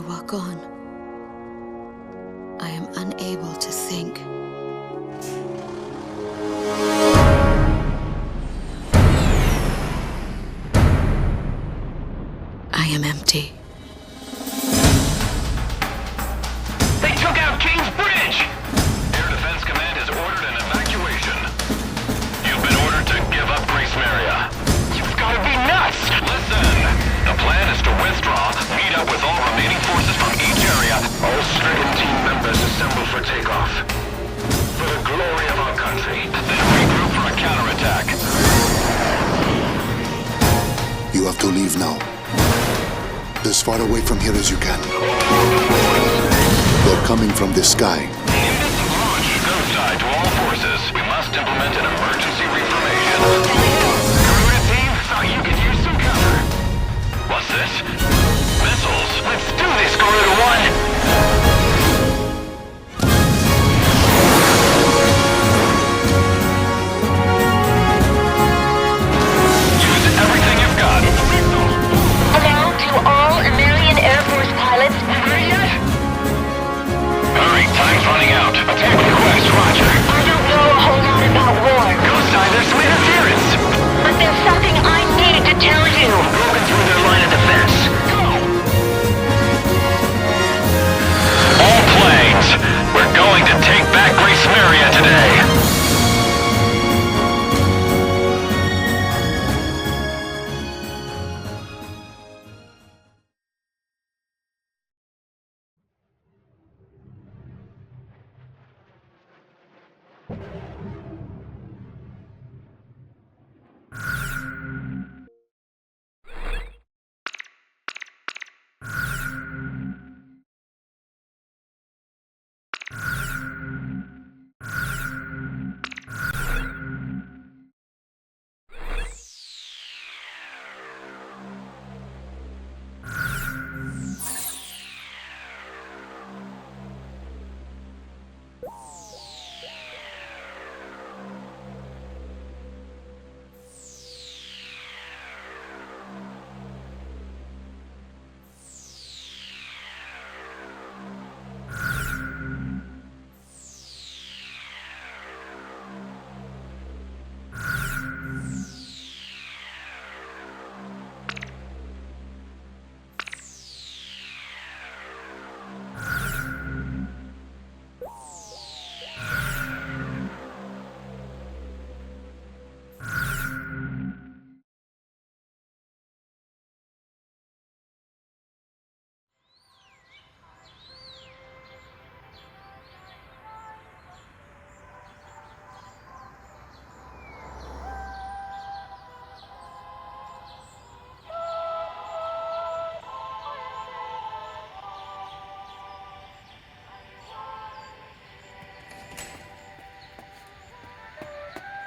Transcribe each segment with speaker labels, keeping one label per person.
Speaker 1: walk on, I am unable to think. I am empty.
Speaker 2: They took out King's Bridge! Air Defense Command has ordered an evacuation. You've been ordered to give up Grace Maria. You've got to be nuts! Listen! The plan is to withdraw, meet up with all remaining forces from each area. All stricken team members assemble for takeoff. For the glory of our country. Then regroup for a counterattack.
Speaker 3: You have to leave now. As far away from here as you can. They're coming from the sky.
Speaker 2: Nimbus launch. Go side to all forces. We must implement an emergency reformation. Garuda team, thought you could use some cover. What's this? Missiles. Let's do this, Garuda 1! Time's running out. Attack request, roger.
Speaker 4: I don't know a whole lot about war.
Speaker 2: Go side, there's some interference.
Speaker 4: But there's something I need to tell you.
Speaker 2: Broken through their line of defense. Go! All planes, we're going to take back Grace Maria today.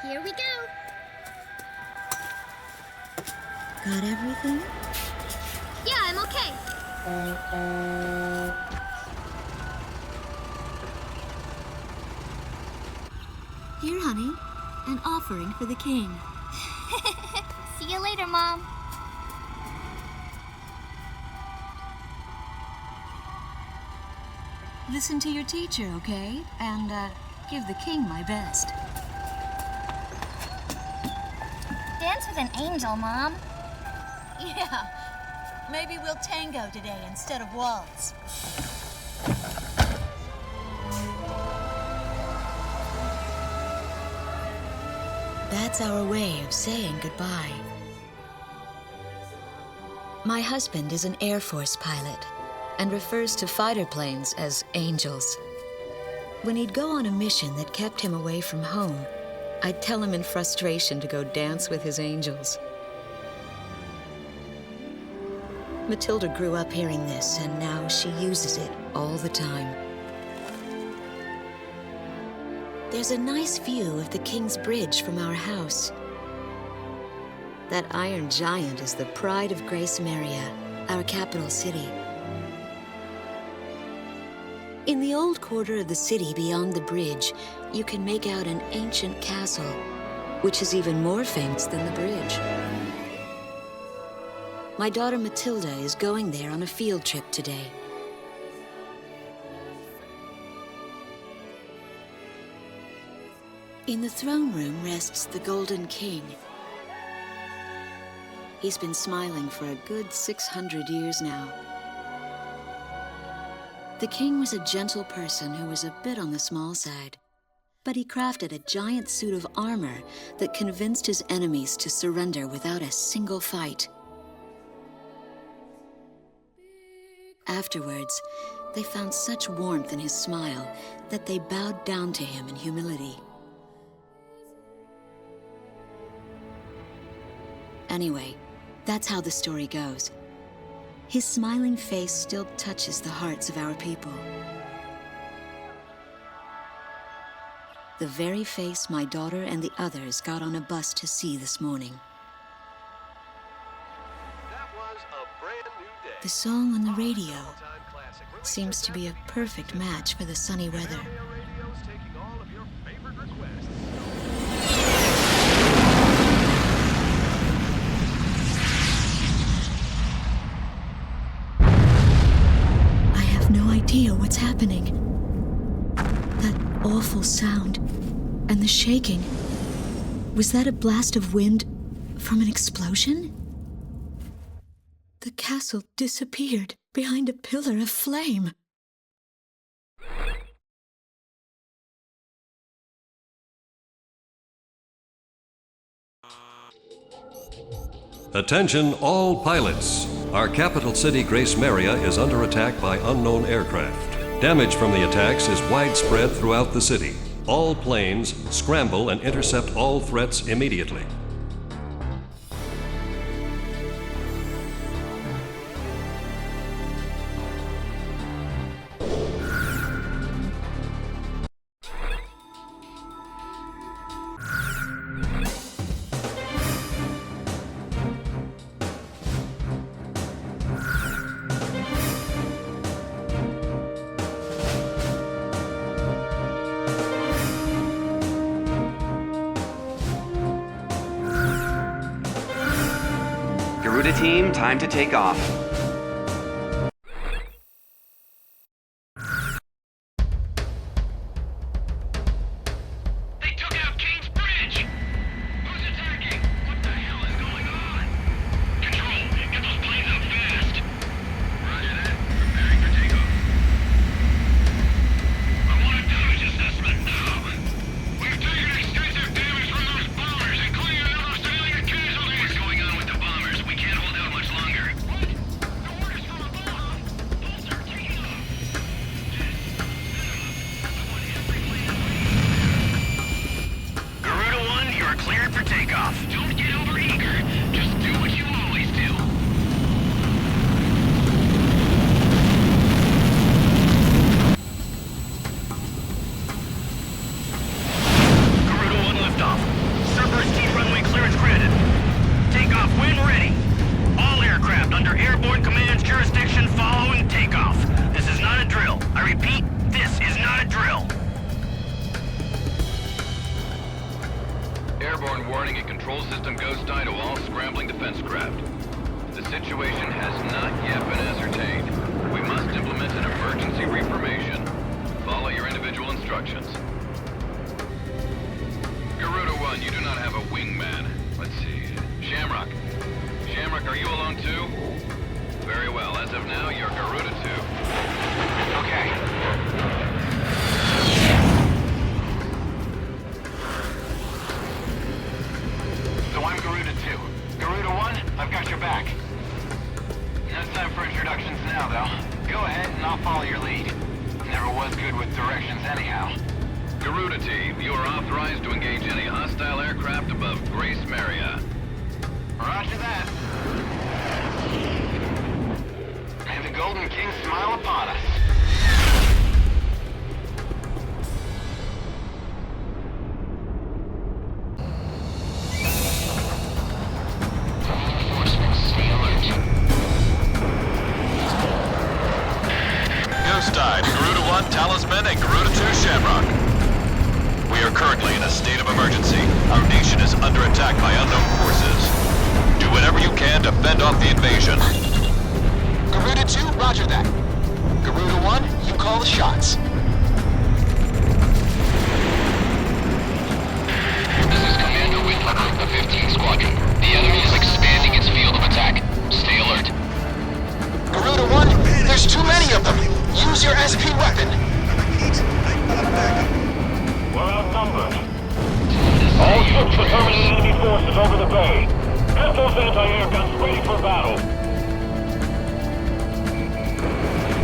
Speaker 5: Here we go.
Speaker 1: Got everything?
Speaker 5: Yeah, I'm okay.
Speaker 1: Here, honey. An offering for the king.
Speaker 5: See you later, Mom.
Speaker 1: Listen to your teacher, okay? And, give the king my best.
Speaker 5: Dance with an angel, Mom.
Speaker 6: Yeah. Maybe we'll tango today instead of waltz.
Speaker 1: That's our way of saying goodbye. My husband is an Air Force pilot and refers to fighter planes as angels. When he'd go on a mission that kept him away from home, I'd tell him in frustration to go dance with his angels. Matilda grew up hearing this, and now she uses it all the time. There's a nice view of the King's Bridge from our house. That iron giant is the pride of Grace Maria, our capital city. In the old quarter of the city beyond the bridge, you can make out an ancient castle, which is even more famous than the bridge. My daughter Matilda is going there on a field trip today. In the throne room rests the Golden King. He's been smiling for a good 600 years now. The king was a gentle person who was a bit on the small side, but he crafted a giant suit of armor that convinced his enemies to surrender without a single fight. Afterwards, they found such warmth in his smile that they bowed down to him in humility. Anyway, that's how the story goes. His smiling face still touches the hearts of our people. The very face my daughter and the others got on a bus to see this morning.
Speaker 7: That was a brand new day.
Speaker 1: The song on the radio seems to be a perfect match for the sunny weather.
Speaker 7: Radio's taking all of your favorite requests.
Speaker 1: I have no idea what's happening. That awful sound and the shaking. Was that a blast of wind from an explosion? The castle disappeared behind a pillar of flame.
Speaker 8: Attention all pilots. Our capital city, Grace Maria, is under attack by unknown aircraft. Damage from the attacks is widespread throughout the city. All planes scramble and intercept all threats immediately.
Speaker 9: Garuda team, time to take off.
Speaker 2: They took out King's Bridge! Who's attacking? What the hell is going on? Control, get those planes up fast! Roger that. Preparing for takeoff. I want a damage assessment now! We've taken extensive damage from those bombers, including a number of civilian casualties! What's going on with the bombers? We can't hold out much longer. What? The orders from above! Bolts are taking off! Garuda 1, you are cleared for takeoff. Don't get overeager. Just do what you always do. Garuda 1 liftoff. Cerberus T runway clearance granted. Takeoff when ready. All aircraft under Airborne Command's jurisdiction following takeoff. This is not a drill. I repeat, this is not a drill. Airborne warning and control system ghost eye to all scrambling defense craft. The situation has not yet been ascertained. We must implement an emergency reformation. Follow your individual instructions. Garuda 1, you do not have a wingman. Let's see. Shamrock. Shamrock, are you alone too? Very well. As of now, you're Garuda 2. Okay. So I'm Garuda 2. Garuda 1, I've got your back. No time for introductions now, though. Go ahead and I'll follow your lead. Never was good with directions anyhow. Garuda T, you are authorized to engage any hostile aircraft above Grace Maria. Roger that. And the Golden King smile upon us.
Speaker 7: Ghost Eye, Garuda 1, Talisman, and Garuda 2, Shamrock. We are currently in a state of emergency. Our nation is under attack by unknown forces. Do whatever you can to fend off the invasion.
Speaker 10: Garuda 2, roger that. Garuda 1, you call the shots. There's too many of them. Use your SP weapon.
Speaker 2: We're outnumbered. All ships determining enemy forces over the bay. Get those anti-air guns ready for battle.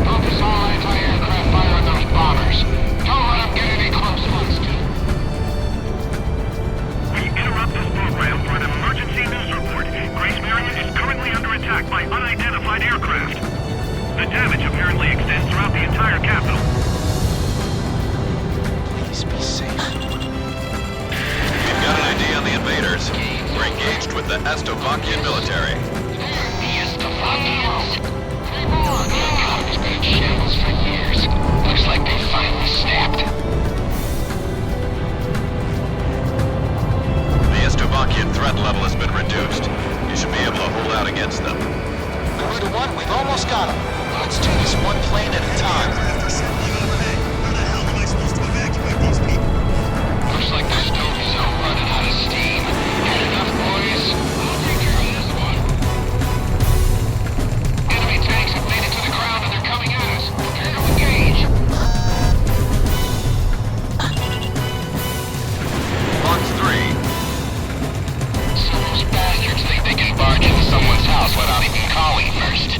Speaker 2: Focus all anti-aircraft fire on those bombers. Don't let them get any close ones. We interrupt this program for an emergency news report. Grace Maria is currently under attack by unidentified aircraft. The damage apparently extends throughout the entire capital.
Speaker 10: Please be safe.
Speaker 7: We've got an ID on the invaders. We're engaged with the Estovakian military.
Speaker 2: The Estovakians? The economy's been in shambles for years. Looks like they finally snapped.
Speaker 7: The Estovakian threat level has been reduced. You should be able to hold out against them.
Speaker 10: Garuda 1, we've almost got them. Let's do this one plane at a time.
Speaker 2: Looks like those Tobies are running out of steam. Had enough, boys? I'll take care of this one. Enemy tanks have made it to the ground and they're coming at us. Prepare to engage.
Speaker 7: Box 3.
Speaker 2: So those bastards think they can barge into someone's house without even calling first.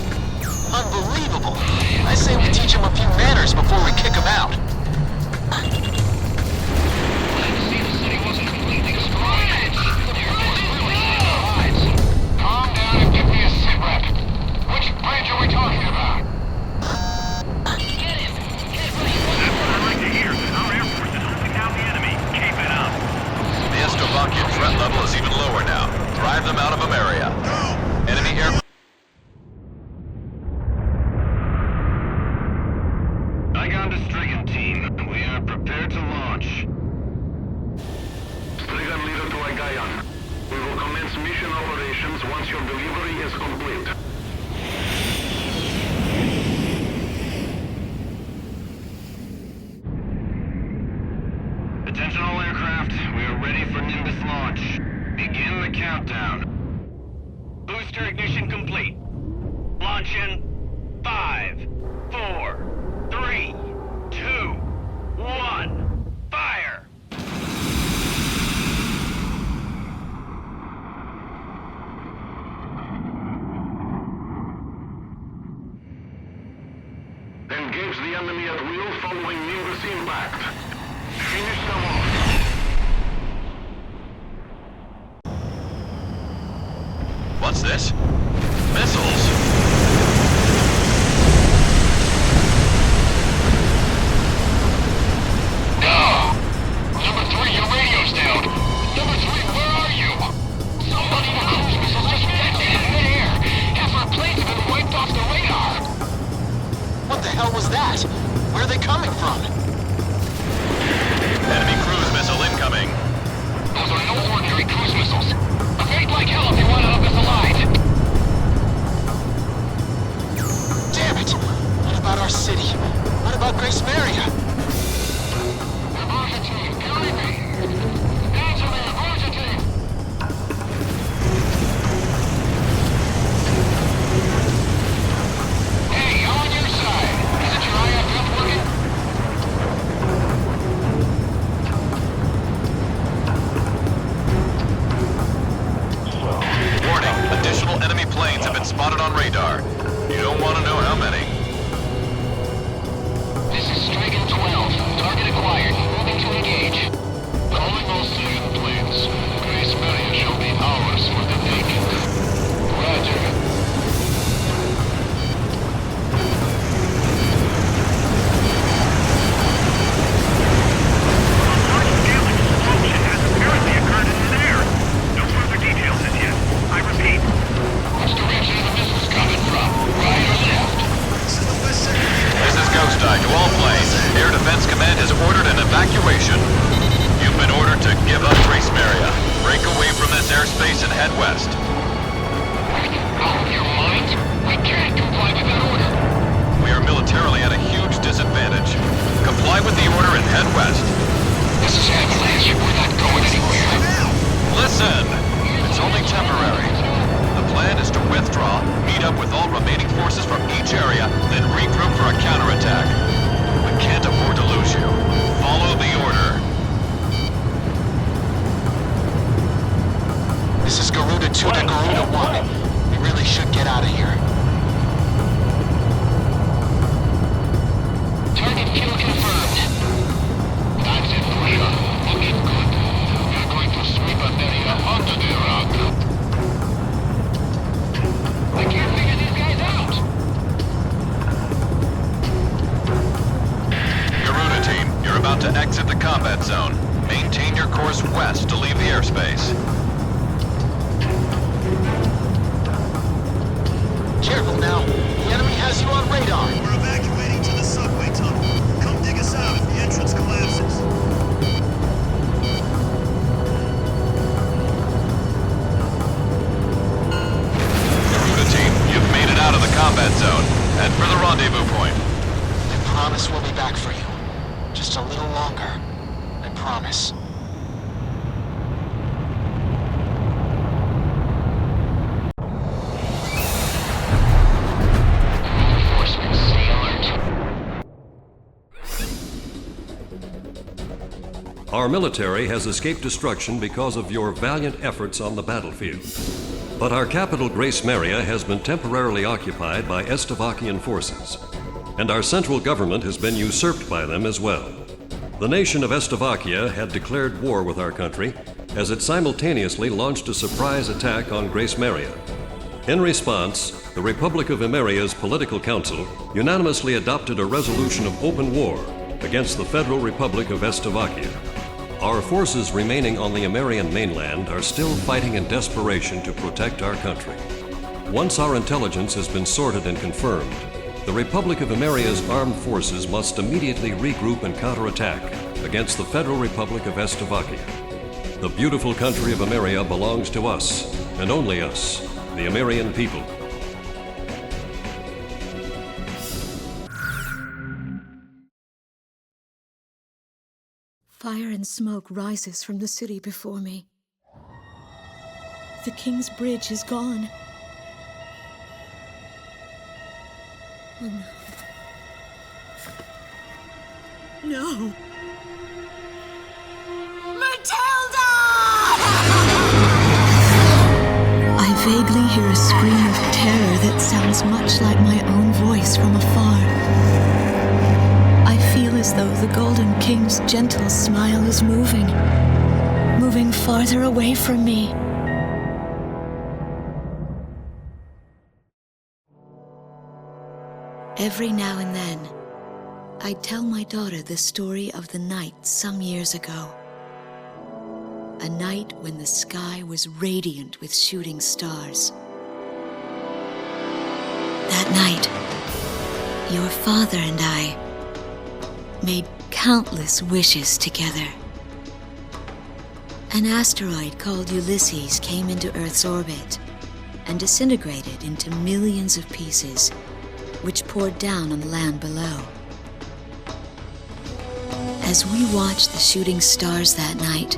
Speaker 10: Unbelievable. I say we teach them a few manners before we kick them out.
Speaker 2: See, the city wasn't completely destroyed. The Air Force really saved our lives. Calm down and give me a sit rep. Which bridge are we talking about? Get him! That's what I like to hear. Our Air Force is holding down the enemy. Keep it up.
Speaker 7: The Estovakian threat level is even lower now. Drive them out of Ameria. Enemy air...
Speaker 2: Icon to Strigan team. We are prepared to launch. Strigan leader to Agayan. We will commence mission operations once your delivery is complete. Attention all aircraft. We are ready for Nimbus launch. Begin the countdown. Booster ignition complete. Launch in 5, 4, 3, 2, 1. Fire! Engage the enemy at will following Nimbus impact. Finish them off.
Speaker 7: What's this? Missiles!
Speaker 2: Number 3, your radio's down. Number 3, where are you? Somebody with cruise missiles just detonated in midair. Half our planes have been wiped off the radar.
Speaker 10: What the hell was that? Where are they coming from?
Speaker 7: Enemy cruise missile incoming.
Speaker 2: Those are no ordinary cruise missiles. Evade like hell if you want out of this alive.
Speaker 10: Damn it! What about our city? What about Grace Maria?
Speaker 2: Emergency team, carry me. Answer me, emergency team. Hey, on your side. Isn't your IFF working?
Speaker 7: Warning, additional enemy planes have been spotted on radar. You don't want to know how many.
Speaker 2: This is Strigan 12. Target acquired. Moving to engage. Calling all civilian planes. Grace Maria shall be ours for the taking. Roger. Which direction are the missiles coming from? Right or left?
Speaker 7: This is Ghost Eye to all planes. Air Defense Command has ordered an evacuation. You've been ordered to give up Grace Maria. Break away from this airspace and head west.
Speaker 2: Out of your mind? We can't comply with that order.
Speaker 7: We are militarily at a huge disadvantage. Comply with the order and head west.
Speaker 2: This is Avalanche. We're not going anywhere.
Speaker 7: Listen! It's only temporary. The plan is to withdraw, meet up with all remaining forces from each area, then regroup for a counterattack. We can't afford to lose you. Follow the order.
Speaker 10: This is Garuda 2 to Garuda 1. We really should get out of here.
Speaker 2: Target kill confirmed. That's it, Pusher. Looking good. We're going to sweep an area under the rug. I can't figure these guys out.
Speaker 7: Garuda team, you're about to exit the combat zone. Maintain your course west to leave the airspace.
Speaker 10: Careful now. The enemy has you on radar.
Speaker 11: We're evacuating to the subway tunnel. Come dig us out if the entrance collapses.
Speaker 7: Garuda team, you've made it out of the combat zone. Head for the rendezvous point.
Speaker 10: I promise we'll be back for you. Just a little longer. I promise.
Speaker 2: Reinforcements, stay alert.
Speaker 8: Our military has escaped destruction because of your valiant efforts on the battlefield. But our capital, Grace Maria, has been temporarily occupied by Estavakian forces, and our central government has been usurped by them as well. The nation of Estavakia had declared war with our country as it simultaneously launched a surprise attack on Grace Maria. In response, the Republic of Emeria's Political Council unanimously adopted a resolution of open war against the Federal Republic of Estavakia. Our forces remaining on the Emerian mainland are still fighting in desperation to protect our country. Once our intelligence has been sorted and confirmed, the Republic of Emeria's armed forces must immediately regroup and counterattack against the Federal Republic of Estavakia. The beautiful country of Emeria belongs to us, and only us, the Emerian people.
Speaker 1: Fire and smoke rises from the city before me. The King's Bridge is gone. Oh no. No!
Speaker 6: Matilda!
Speaker 1: I vaguely hear a scream of terror that sounds much like my own voice from afar. I feel as though the Golden King's gentle smile is moving farther away from me. Every now and then, I tell my daughter the story of the night some years ago. A night when the sky was radiant with shooting stars. That night, your father and I made countless wishes together. An asteroid called Ulysses came into Earth's orbit and disintegrated into millions of pieces, which poured down on the land below. As we watched the shooting stars that night,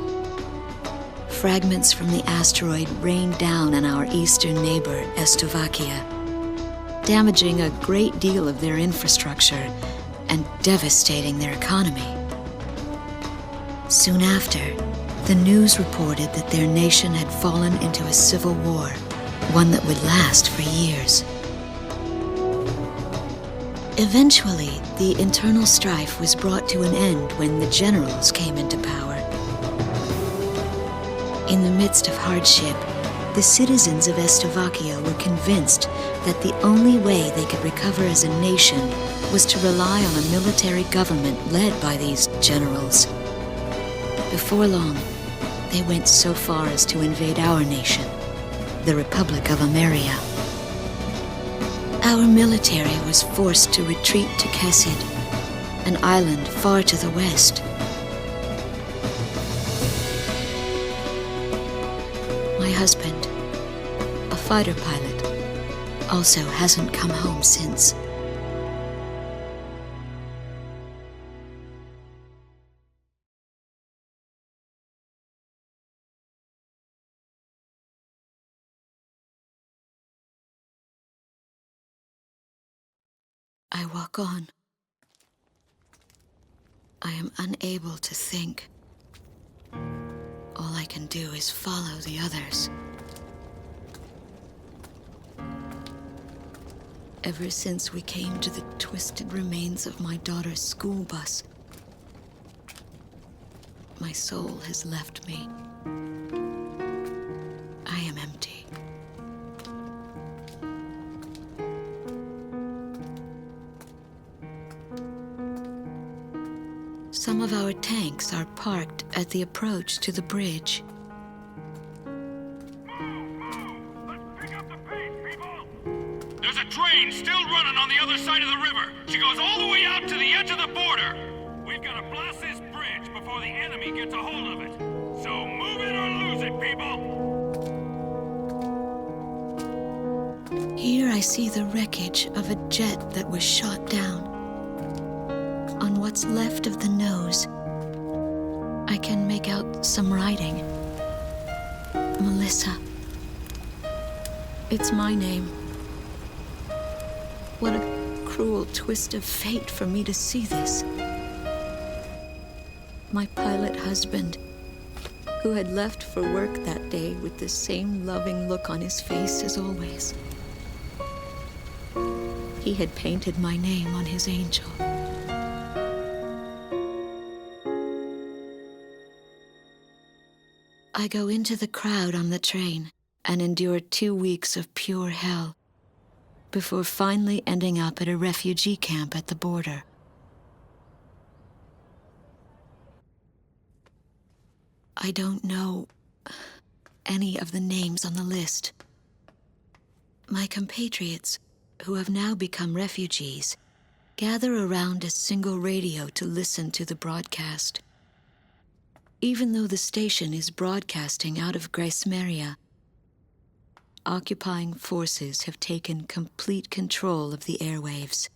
Speaker 1: fragments from the asteroid rained down on our eastern neighbor, Estavakia, damaging a great deal of their infrastructure and devastating their economy. Soon after, the news reported that their nation had fallen into a civil war, one that would last for years. Eventually, the internal strife was brought to an end when the generals came into power. In the midst of hardship, the citizens of Estavakia were convinced that the only way they could recover as a nation was to rely on a military government led by these generals. Before long, they went so far as to invade our nation, the Republic of Emeria. Our military was forced to retreat to Kesid, an island far to the west. My husband, a fighter pilot, also hasn't come home since. I walk on. I am unable to think. All I can do is follow the others. Ever since we came to the twisted remains of my daughter's school bus, my soul has left me. I am empty. Some of our tanks are parked at the approach to the bridge.
Speaker 2: There's a train still running on the other side of the river. She goes all the way out to the edge of the border. We've got to blast this bridge before the enemy gets a hold of it. So move it or lose it, people.
Speaker 1: Here I see the wreckage of a jet that was shot down. On what's left of the nose, I can make out some writing. Melissa. It's my name. What a cruel twist of fate for me to see this. My pilot husband, who had left for work that day with the same loving look on his face as always. He had painted my name on his angel. I go into the crowd on the train and endure 2 weeks of pure hell before finally ending up at a refugee camp at the border. I don't know any of the names on the list. My compatriots, who have now become refugees, gather around a single radio to listen to the broadcast. Even though the station is broadcasting out of Grace Maria, occupying forces have taken complete control of the airwaves.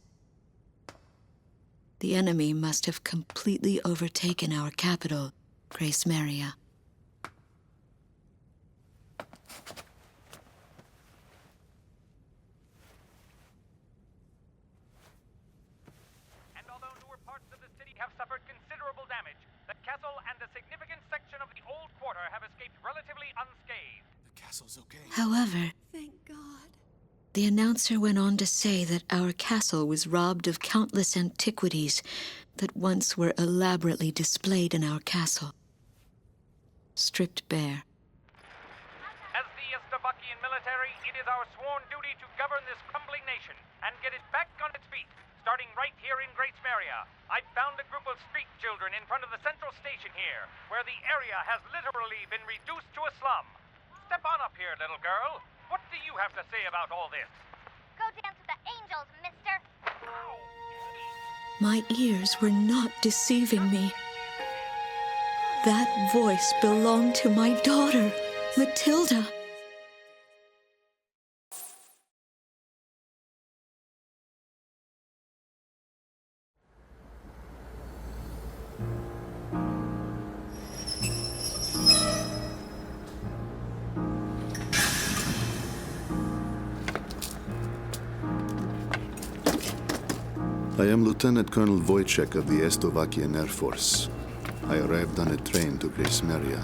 Speaker 1: The enemy must have completely overtaken our capital, Grace Maria.
Speaker 12: And although newer parts of the city have suffered considerable damage, the castle and a significant section of the old quarter have escaped relatively unscathed.
Speaker 10: The castle's okay.
Speaker 1: However,
Speaker 6: Thank God.
Speaker 1: the announcer went on to say that our castle was robbed of countless antiquities that once were elaborately displayed in our castle. Stripped bare.
Speaker 12: As the Estovakian military, it is our sworn duty to govern this crumbling nation and get it back on its feet, starting right here in Grace Maria. I found a group of street children in front of the central station here, where the area has literally been reduced to a slum. Step on up here, little girl. What do you have to say about all this?
Speaker 5: Go dance with the angels, mister.
Speaker 1: My ears were not deceiving me. That voice belonged to my daughter, Matilda.
Speaker 3: I am Lieutenant Colonel Wojciech of the Estovakian Air Force. I arrived on a train to Grace Maria.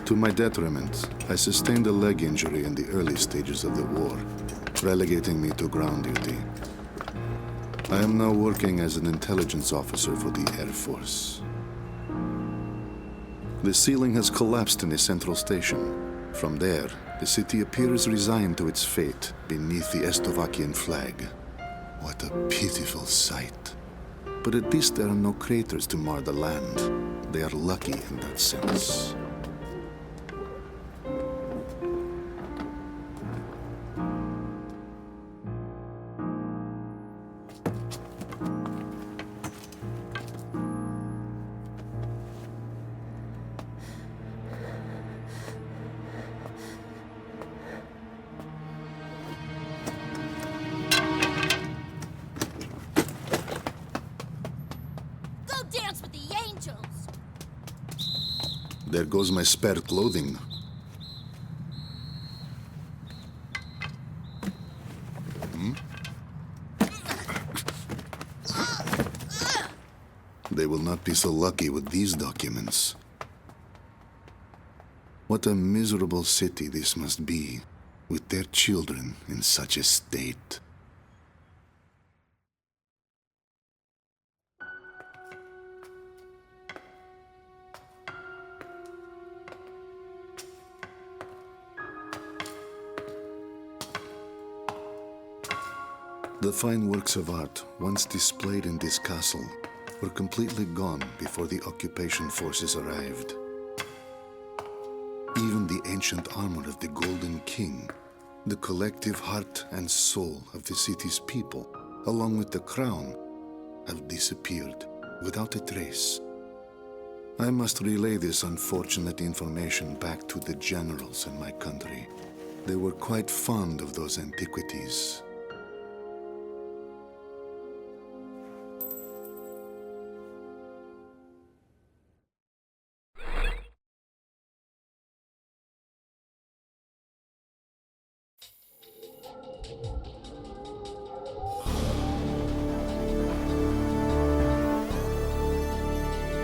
Speaker 3: To my detriment, I sustained a leg injury in the early stages of the war, relegating me to ground duty. I am now working as an intelligence officer for the Air Force. The ceiling has collapsed in the central station. From there, the city appears resigned to its fate beneath the Estovakian flag. What a pitiful sight. But at least there are no craters to mar the land. They are lucky in that sense. There goes my spare clothing. They will not be so lucky with these documents. What a miserable city this must be, with their children in such a state. The fine works of art, once displayed in this castle, were completely gone before the occupation forces arrived. Even the ancient armor of the Golden King, the collective heart and soul of the city's people, along with the crown, have disappeared without a trace. I must relay this unfortunate information back to the generals in my country. They were quite fond of those antiquities.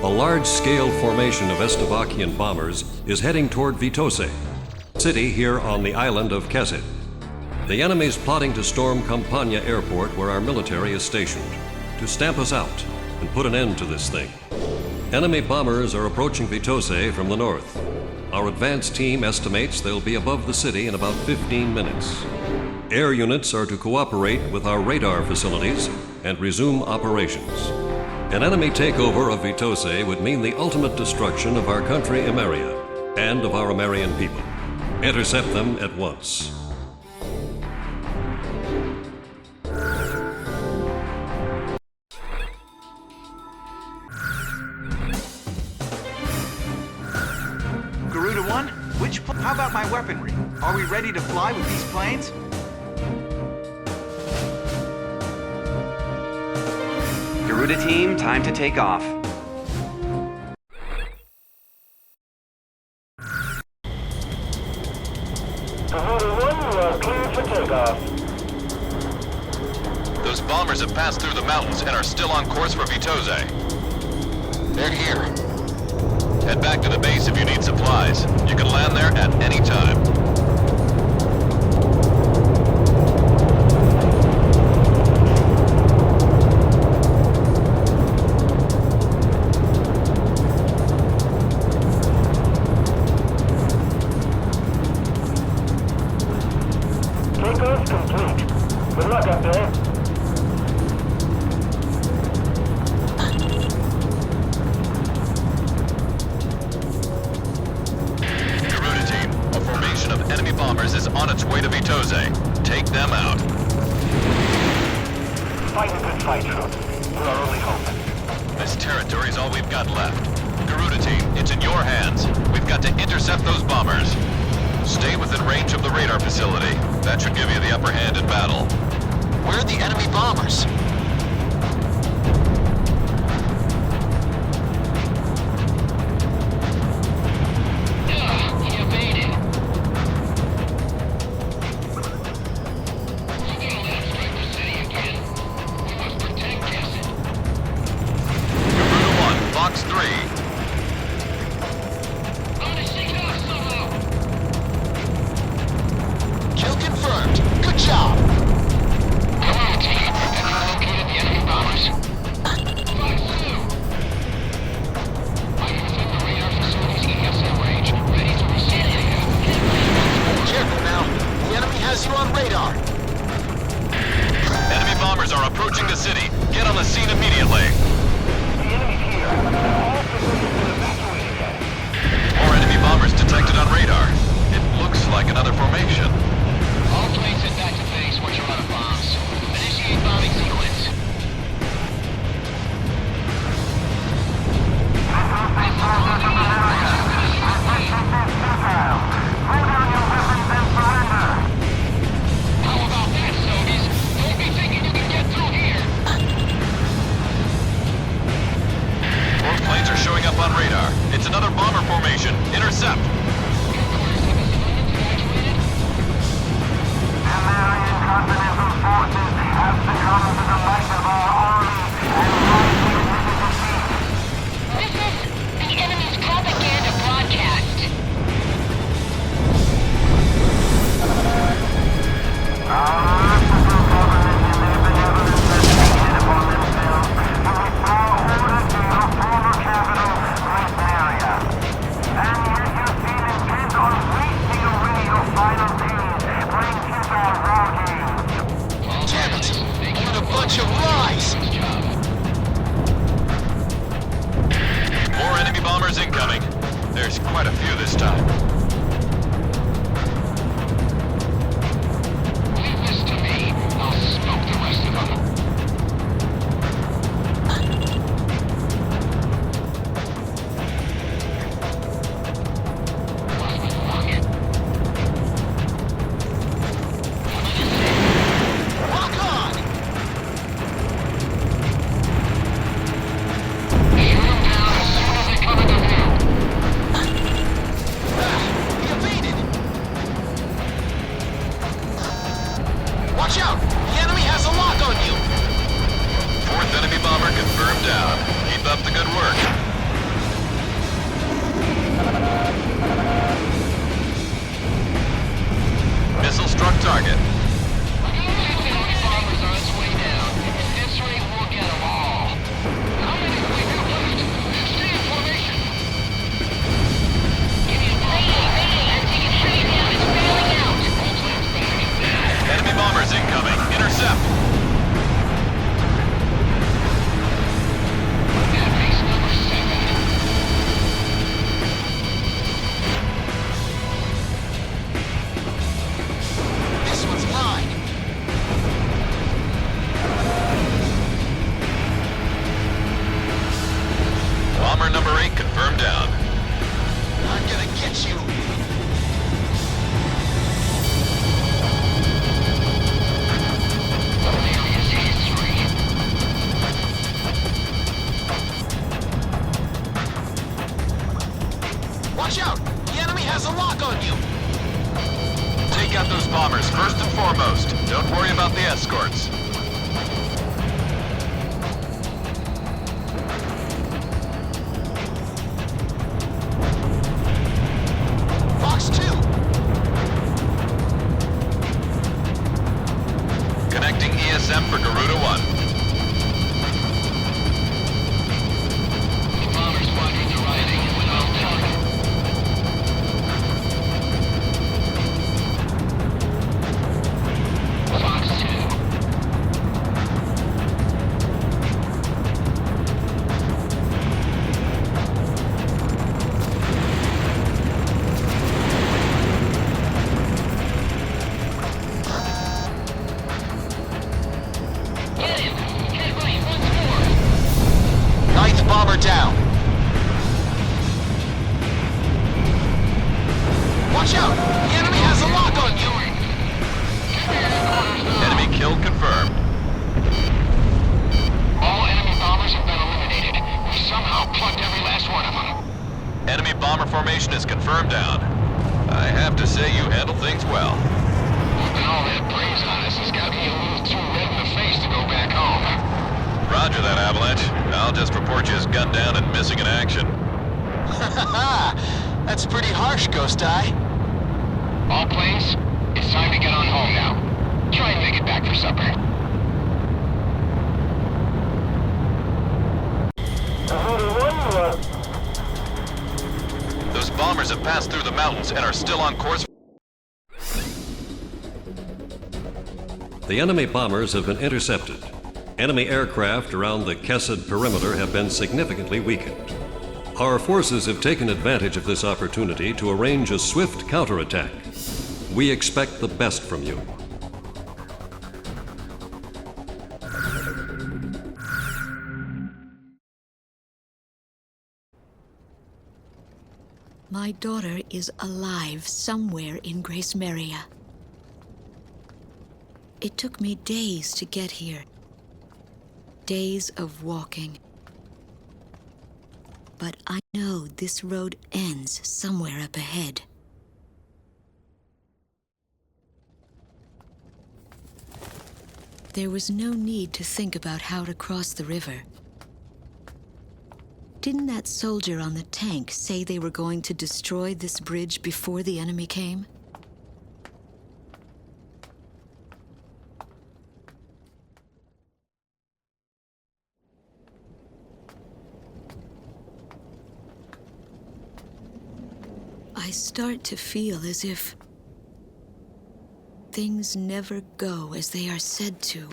Speaker 8: A large-scale formation of Estovakian bombers is heading toward Vitose, city here on the island of Kesid. The enemy's plotting to storm Campania Airport, where our military is stationed, to stamp us out and put an end to this thing. Enemy bombers are approaching Vitose from the north. Our advance team estimates they'll be above the city in about 15 minutes. Air units are to cooperate with our radar facilities and resume operations. An enemy takeover of Vitose would mean the ultimate destruction of our country, Emeria, and of our Emerian people. Intercept them at once.
Speaker 9: Garuda 1, how about my weaponry? Are we ready to fly with these planes? Garuda team, time to take off.
Speaker 2: Garuda 1, you are cleared for takeoff.
Speaker 7: Those bombers have passed through the mountains and are still on course for Vitose.
Speaker 10: They're here.
Speaker 7: Head back to the base if you need supplies. You can land there at any time.
Speaker 2: Takeoff's complete. Good luck up there.
Speaker 7: Garuda team, a formation of enemy bombers is on its way to Vitose. Take them out.
Speaker 2: Fight a good fight, Troop. We're our only hope.
Speaker 7: This territory's all we've got left. Garuda team, it's in your hands. We've got to intercept those bombers. Stay within range of the radar facility. That should give you the upper hand in battle.
Speaker 10: Where are the enemy bombers?
Speaker 4: He evaded.
Speaker 7: Garuda 1, Fox 3.
Speaker 10: Kill confirmed. Good job.
Speaker 4: Come on, team. Anyone located the enemy bombers? Fox 2. I can set the radar facilities in SM range. Ready to receive.
Speaker 10: Careful now. The enemy has you on radar.
Speaker 7: Enemy bombers are approaching the city. Get on the scene immediately.
Speaker 2: The enemy's here. All facilities been evacuated yet.
Speaker 7: More enemy bombers detected on radar. It looks like another formation.
Speaker 4: All planes head back to base once you're out of bombs. Initiate bombing sequence. How about that, Sovies? Don't be thinking you can get through here.
Speaker 7: More planes are showing up on radar. It's another bomber formation. Intercept.
Speaker 2: American Continental Forces have succumbed to the might of our army and rise to the defeat.
Speaker 7: bombers incoming. There's quite a few this time.
Speaker 4: Leave this to me. I'll smoke the rest of them.
Speaker 10: Watch out! The enemy has a lock on you!
Speaker 7: 4th enemy bomber confirmed down. Keep up the good work. Missile struck target.
Speaker 4: Bombers on its way down. At this rate, we'll get them all. How many do we have left? Stay in formation.
Speaker 7: Enemy bombers incoming. Intercept.
Speaker 4: Base number 7.
Speaker 10: This one's mine!
Speaker 7: Bomber number 8 confirmed down.
Speaker 10: I'm gonna get you! Watch out! The enemy has a lock on you!
Speaker 7: Take out those bombers first and foremost. Don't worry about the escorts.
Speaker 10: Fox 2!
Speaker 7: Connecting ESM for Garuda 1.
Speaker 4: The bomber squadrons arriving with all target. Fox 2. Get him! Hit right once more!
Speaker 10: 9th bomber down! Watch out! The enemy has a lock on you!
Speaker 7: Enemy kill confirmed.
Speaker 4: All enemy bombers have been eliminated. We've somehow plucked every last one of them.
Speaker 7: Enemy bomber formation is confirmed down. I have to say you handle things well.
Speaker 4: And all that brains on us has got me a little too red in the face to go back home.
Speaker 7: Roger that, Avalanche. I'll just report you as gunned down and missing in action.
Speaker 10: That's pretty harsh, Ghost Eye.
Speaker 4: All planes, it's time to get on home now. Try and make it back for supper.
Speaker 7: Those bombers have passed through the mountains and are still on course.
Speaker 8: The enemy bombers have been intercepted. Enemy aircraft around the Kesed perimeter have been significantly weakened. Our forces have taken advantage of this opportunity to arrange a swift counterattack. We expect the best from you.
Speaker 1: My daughter is alive somewhere in Grace Maria. It took me days to get here. Days of walking. But I know this road ends somewhere up ahead. There was no need to think about how to cross the river. Didn't that soldier on the tank say they were going to destroy this bridge before the enemy came? I start to feel as if things never go as they are said to.